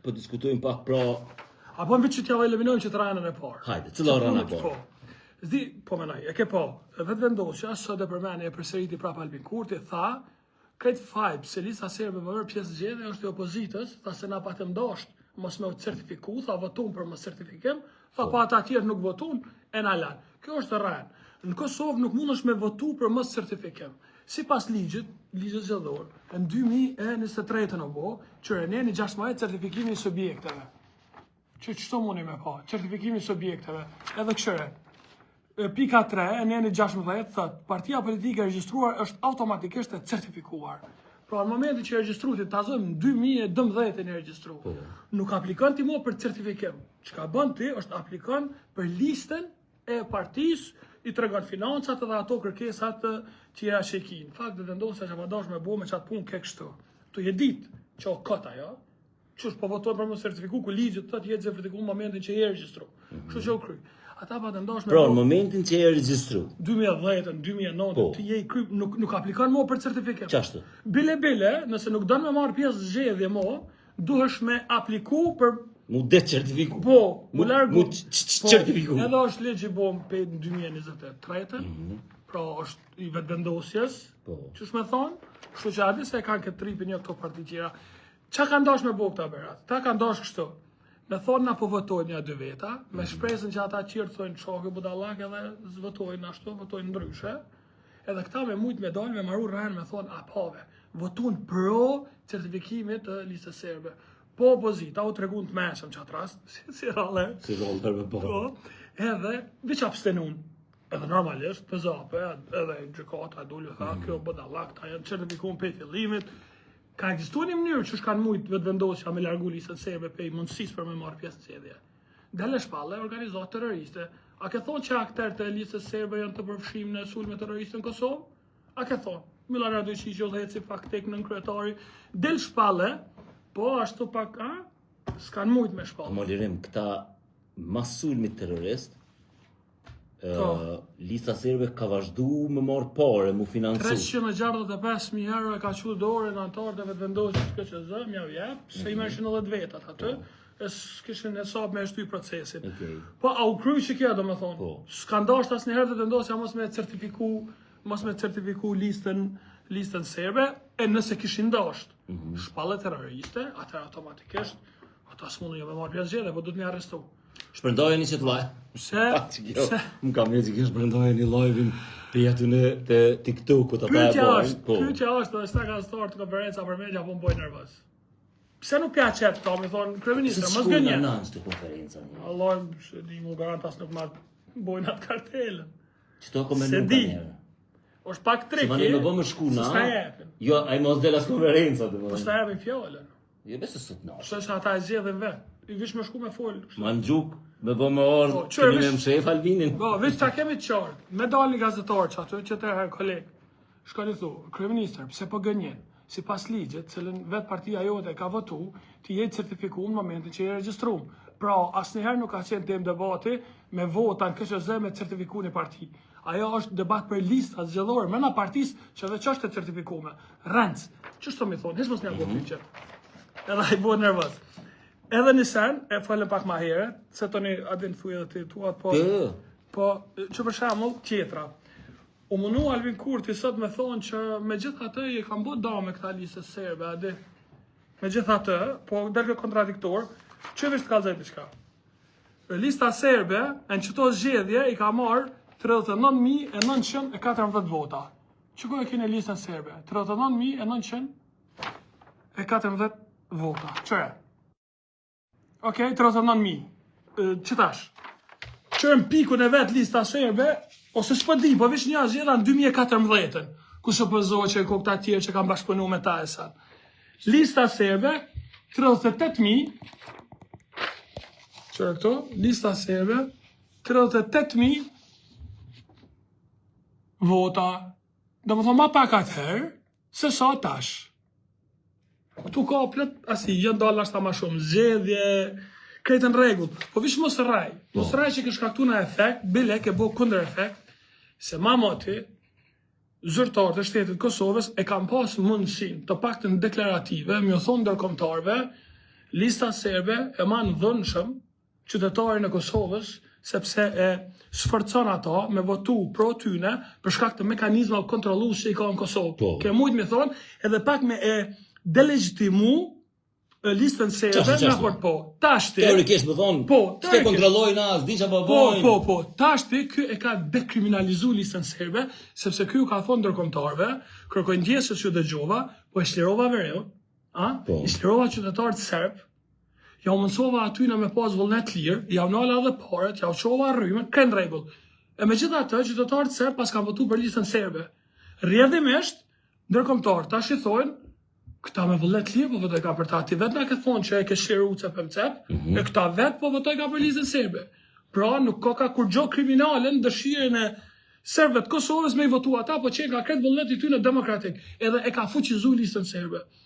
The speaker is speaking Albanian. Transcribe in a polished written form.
po diskutojmë pak pra... Apo në që t'ja eliminojmë që të rajnën e parë. Hajde, cila rajnë e parë? Zdi, po menaj, e ke po, vetë vendosja, sot e përmeni e përsëriti prap Albin Kurti, tha, këtë fajbë, se lista serbe më mërë pjesë zgjedhje është e opozitës, tha se na patëm dosht, mos me certifiku, tha votun për mos certifikim, tha pa ata tjerë nuk votun, e na lanë. Kjo është rajnë. Në Kosovë nuk mund është me votu për mos certifikim. Si pas ligjit zgjedhor, në 2023 në bo, që reneni 16 certifikimi i subjekteve. Qëto mundi me pa? Certifikimi i subjekteve, edhe këshëre. Pika 3, në 16, thët, partia politike e regjistruar është automatikisht e certifikuar. Pra në momentin që e regjistruti, ta zojmë në 2012 e registru. Nuk aplikon ti mo për certifikim. Çka bën ti është aplikon për listën e partisë, i tregon financat dhe ato kërkesat tjera që i ki. Në fakt dhe vendosja që ma dash me bo me qatë punë ke kështu. Tu je ditë që o kota, ja? Qësh po votojnë për më certifiku, ku ligjit të jetë certifiku në momentin që je registru. Kështu që o kry. Ata pa të ndosh me pra, në momentin që je registru. 2010, 2009, ti je i kry, nuk aplikon mo për certifikim. Qashtu? Bile, nëse nuk dënë me marë pjesë zgjedhje mo, duhesh me apliku për mu det certifiku. Po, mu largu. Certifiku. Edhe është legjë bom për 2023, pra është i vetë vendosjes, që shme thonë, kështu që adi se e kanë këtë tripin një këto parti tjera. Qa kanë dash me bo këta berat? Ta kanë dash kështu. Me thonë na po votojnë një 2 veta, me shpresën që ata qirë thonë shokë budallak edhe votojnë ashtu, votojnë ndryshe. Edhe këta me mujtë me dalë, me maru rajnë me thonë apave, votun pro certifikimit të listës serbe. Po opozita, u tregun të meshëm që atë rast, si rale. Si rale për me po. Edhe, veç abstenun. Edhe normalisht, të zape, edhe gjykata, dullu, tha, kjo budallak, ta janë certifikun për fillimit. Ka ekzistuar një mënyrë që shkanë mujtë vetë vendosja me largu listën serbe për i mundësis për me marrë pjesë në zgjedhje. Dele shpalle organizat terroriste. A ke thonë që akter të listës serbe janë të përfshim në sulme terroriste në Kosovë? A ke thonë? Millan Radojqić dhe si faktik në kryetari. Del shpalle, po ashtu pak, s'kanë mujtë me shpalle. Mo lirim, këta mas sulmit terrorist, lista serbe ka vazhdu me marrë pare, mu financu. 365.000 euro e ka qu dore në antarë dhe vetë vendosjes KQZ, mja vjep, se i mershin edhe 2 vetat aty, e s'kishin hesab me shtuj procesin. Po, a u kryj që kja, do me thonë, s'ka ndasht asë njëherë dhe vendosja mos me certifiku listën serbe, e nëse kishin ndasht shpalle terroriste, atër automatikisht, ata s'mundu jo me marrë pjesë zgjedhje, po du t'mi arrestu. Shpërndajeni që të vaj. Pse? Më kam një që kënë shpërndajeni live-in për jetu në të TikTok-u të ta e bojnë. Pyetja është, dhe s'ta ka startë të konferenca për media, po më bojnë nervës. Pse nuk pja qepë ta, me thonë, kryeministër, mos gënje. Se s'ku në nënës të konferenca një. Allah, di mu garantas nuk ma bojnë atë kartelën. Që to komenu ka njerë. është pak triki. Se mani me bo më shku na. S'ta jepin. Jo, a i mos delas konferenca. Po s'ta jepin fjallën. Jo, besë sot na. Kështë është ata e zjedhin vetë. I vish me shku me folë. Ma në gjuk, me bo më orë, kemi me më shef Albinin. Po, vish ta kemi të qartë. Me dal një gazetarë që aty, që të herë kolegë. Shkoni thu, kryeministër, pse po gënjen? Si pas ligjit, cilën vetë partia jote ka votu, ti jetë certifikuar në momentin që je regjistruar. Pra, asnjëherë nuk ka qenë tem debati me vota në KQZ me certifikuar një parti. Ajo është debat për lista zgjedhore me në partisë që veç është e certifikuar. Renc, ç'është më thonë, hiç mos më ngopë që. Edhe ai bëhet nervoz. Edhe në sen, e falem pak ma herët, se toni adin thuj edhe ti tuat, po që për shembull tjetra. U mënu Albin Kurti sot me thonë që me gjithë atë i kam bë dame këta listës serbe, adi. Me gjithë atë, po delke kontradiktor, që vishtë ka zëjtë qka. Lista serbe, në qëto zgjedhje, i ka marrë 39.914 vota. Që ku e kene lista serbe? 39.914 vota. Qëre? Okej, 39.000. Qëtash? Qërën pikun e vetë lista serbe, ose s'po di, po vish një zgjedhja në 2014, ku suppozohet që këta tjerë që kanë bashkëpunu me ta e sa. Lista serbe, 38.000, qërë këto, lista serbe, 38.000 vota. Do më thonë ma pak atëherë, se sa tash. Tu ka plët, asi, jënë dalë ashta ma shumë, zgjedhje, krejtë në regull. Po vish mos raj. Mos raj që ke shkaktu në efekt, bile ke bo kundër efekt, se ma moti, zyrtarët e shtetit Kosovës e kam pas mundësin të paktën deklarative, më thonë ndërkombëtarëve, Lista serbe e ma në dhënshëm qytetarin e Kosovës sepse e sforcon ata me votu pro tyne për shkak të mekanizmave kontrollues që i ka në Kosovë. Po. Ke mujt me thonë edhe pak me e delegitimu listën serbe Qashti. në raport po. Tashti Teorikisht më thonë, Po, s'ke teorikisht. kontrollojnë as, di çfarë bojnë. Po. Tashti ky e ka dekriminalizu listën serbe, sepse ky u ka thonë ndërkombëtarëve, kërkoj ndjesës që dëgjova, po e shlirova vereu, Po. i shlirova qytetarët serb, ja u mësova aty në me pas vullnet lirë, ja u nala dhe paret, ja u qova rrymën, kënë rregull. E megjithatë, qytetarët serb pas kanë votu për listën serbe. Rrjedhimisht, ndërkombëtar tash i thonë, këta me vullnet lirë po votoj ka për ta, ti vetë na ke thonë që e ke shliru cep, e këta vetë po votoj ka për listën serbe. Pra nuk ka kur gjo kriminale në dëshirën e serbëve të Kosovës me i votu ata, po që e ka kretë vullneti ty në demokratik, edhe e ka fuqizu listën serbe.